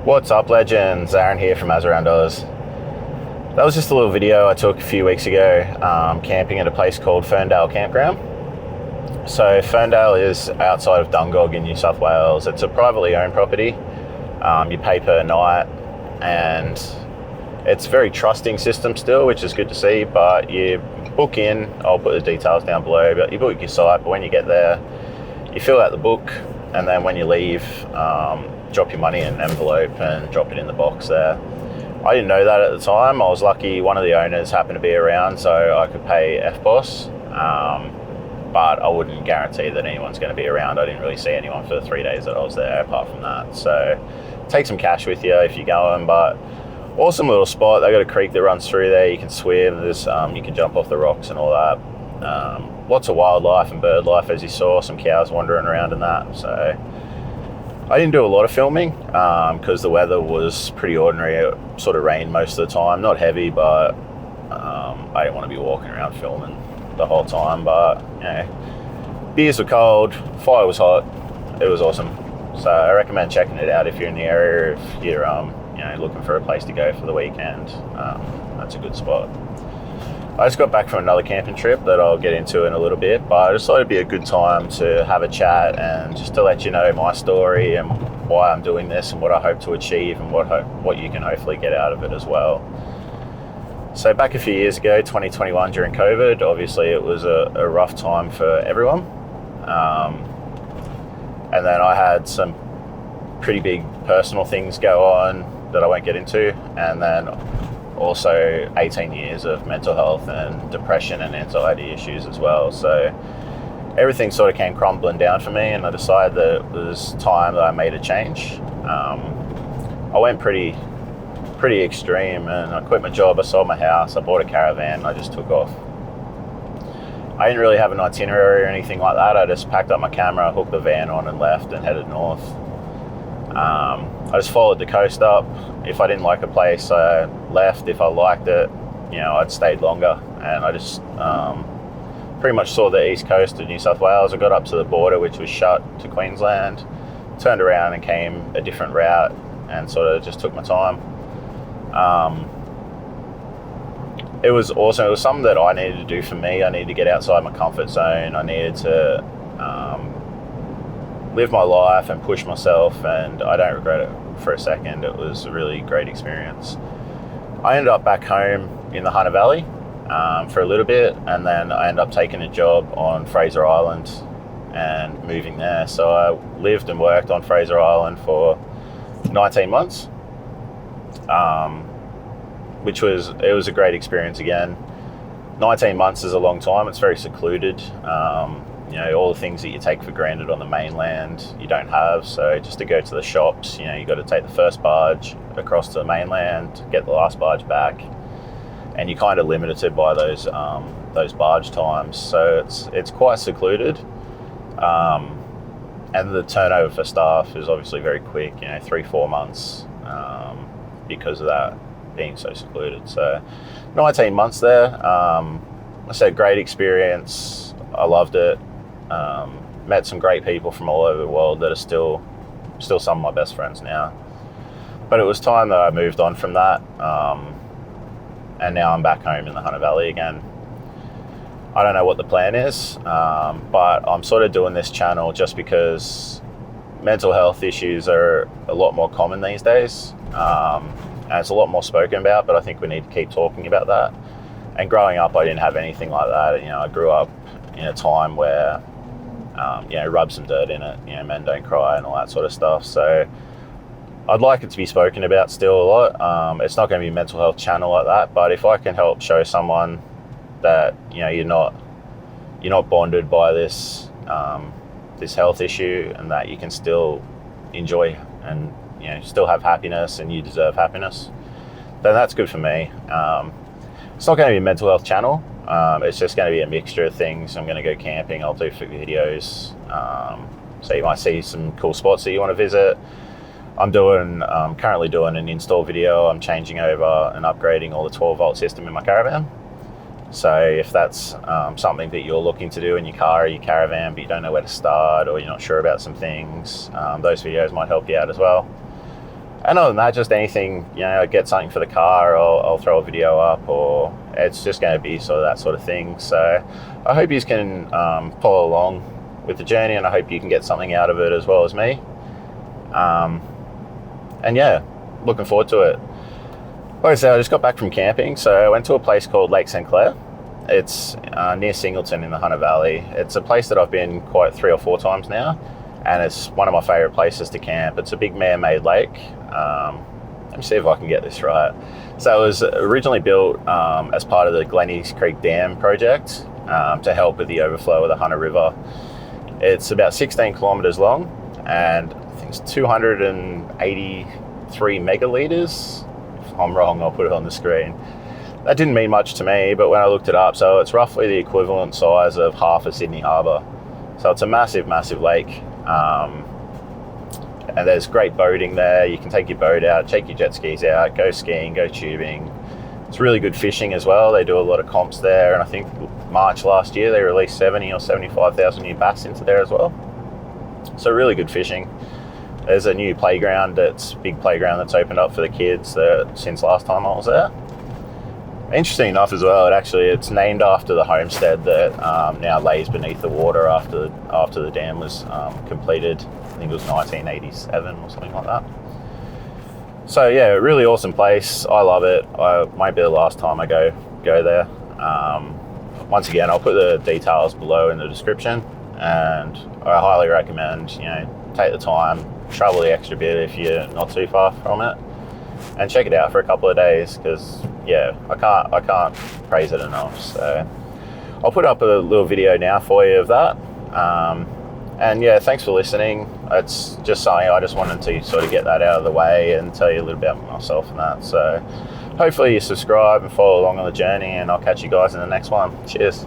What's up, legends? Aaron here from AzaroundOz. That was just a little video I took a few weeks ago, camping at a place called Ferndale Campground. So Ferndale is outside of Dungog in New South Wales. It's a privately owned property. You pay per night, and it's a very trusting system still, which is good to see. But you book in, I'll put the details down below, but you book your site, but when you get there, you fill out the book, and then when you leave, drop your money in an envelope and drop it in the box there. I didn't know that at the time. I was lucky one of the owners happened to be around, so I could pay FBOS, but I wouldn't guarantee that anyone's going to be around. I didn't really see anyone for the 3 days that I was there apart from that. So take some cash with you if you're going, but awesome little spot. They got a creek that runs through there. You can swim. There's you can jump off the rocks and all that. Lots of wildlife and bird life, as you saw, some cows wandering around and that. So I didn't do a lot of filming because the weather was pretty ordinary. It sort of rained most of the time, not heavy, but I didn't want to be walking around filming the whole time. But you know, beers were cold, fire was hot, it was awesome. So I recommend checking it out if you're in the area, if you're looking for a place to go for the weekend. That's a good spot. I just got back from another camping trip that I'll get into in a little bit, but I just thought it'd be a good time to have a chat and just to let you know my story and why I'm doing this and what I hope to achieve and what you can hopefully get out of it as well. So back a few years ago, 2021, during COVID, obviously it was a rough time for everyone. And then I had some pretty big personal things go on that I won't get into, and then also 18 years of mental health and depression and anxiety issues as well. So everything sort of came crumbling down for me, and I decided that it was time that I made a change. I went pretty extreme, and I quit my job, I sold my house, I bought a caravan, and I just took off. I didn't really have an itinerary or anything like that. I just packed up my camera, hooked the van on and left and headed north. I just followed the coast up. If I didn't like a place, I left. If I liked it, I'd stayed longer. And I just pretty much saw the east coast of New South Wales. I got up to the border, which was shut, to Queensland, turned around and came a different route and sort of just took my time. It was awesome. It was something that I needed to do for me. I needed to get outside my comfort zone. I needed to live my life and push myself, and I don't regret it for a second. It was a really great experience. I ended up back home in the Hunter Valley for a little bit, and then I ended up taking a job on Fraser Island and moving there. So I lived and worked on Fraser Island for 19 months, it was a great experience again. 19 months is a long time. It's very secluded. All the things that you take for granted on the mainland, you don't have. So just to go to the shops, you got to take the first barge across to the mainland, get the last barge back, and you're kind of limited by those barge times. So it's quite secluded, and the turnover for staff is obviously very quick. 3-4 months, because of that being so secluded. So 19 months there. I said great experience. I loved it. Met some great people from all over the world that are still some of my best friends now. But it was time that I moved on from that, and now I'm back home in the Hunter Valley again. I don't know what the plan is, but I'm sort of doing this channel just because mental health issues are a lot more common these days, and it's a lot more spoken about, but I think we need to keep talking about that. And growing up, I didn't have anything like that. I grew up in a time where rub some dirt in it, men don't cry and all that sort of stuff. So I'd like it to be spoken about still a lot. It's not going to be a mental health channel like that, but if I can help show someone that you're not bonded by this health issue, and that you can still enjoy and still have happiness, and you deserve happiness, then that's good for me. It's not going to be a mental health channel. It's just going to be a mixture of things. I'm going to go camping, I'll do videos, so you might see some cool spots that you want to visit. I'm currently doing an install video. I'm changing over and upgrading all the 12-volt system in my caravan. So if that's something that you're looking to do in your car or your caravan, but you don't know where to start, or you're not sure about some things, those videos might help you out as well. And other than that, just anything, you know, I get something for the car, or I'll throw a video up, or it's just going to be sort of that sort of thing. So I hope you can follow along with the journey, and I hope you can get something out of it as well as me. And yeah, looking forward to it. Like I said, I just got back from camping, so I went to a place called Lake St. Clair. It's near Singleton in the Hunter Valley. It's a place that I've been quite 3 or 4 times now, and it's one of my favourite places to camp. It's a big man-made lake. Let me see if I can get this right. So it was originally built as part of the Glennies Creek Dam project to help with the overflow of the Hunter River. It's about 16 kilometres long, and I think it's 283 megalitres. If I'm wrong, I'll put it on the screen. That didn't mean much to me, but when I looked it up, so it's roughly the equivalent size of half of Sydney Harbour. So it's a massive, massive lake. And there's great boating there. You can take your boat out, take your jet skis out, go skiing, go tubing. It's really good fishing as well. They do a lot of comps there, and I think March last year they released 70 or 75,000 new bass into there as well. So really good fishing. There's a new playground, big playground that's opened up for the kids since last time I was there. Interesting enough as well, it's named after the homestead that now lays beneath the water after the dam was completed. I think it was 1987 or something like that. So yeah, really awesome place. I love it. Might be the last time I go there. Once again, I'll put the details below in the description, and I highly recommend, you know, take the time, travel the extra bit if you're not too far from it, and check it out for a couple of days, because yeah, I can't praise it enough. So I'll put up a little video now for you of that. And yeah, thanks for listening. It's just something I just wanted to sort of get that out of the way and tell you a little bit about myself and that. So hopefully you subscribe and follow along on the journey, and I'll catch you guys in the next one. Cheers.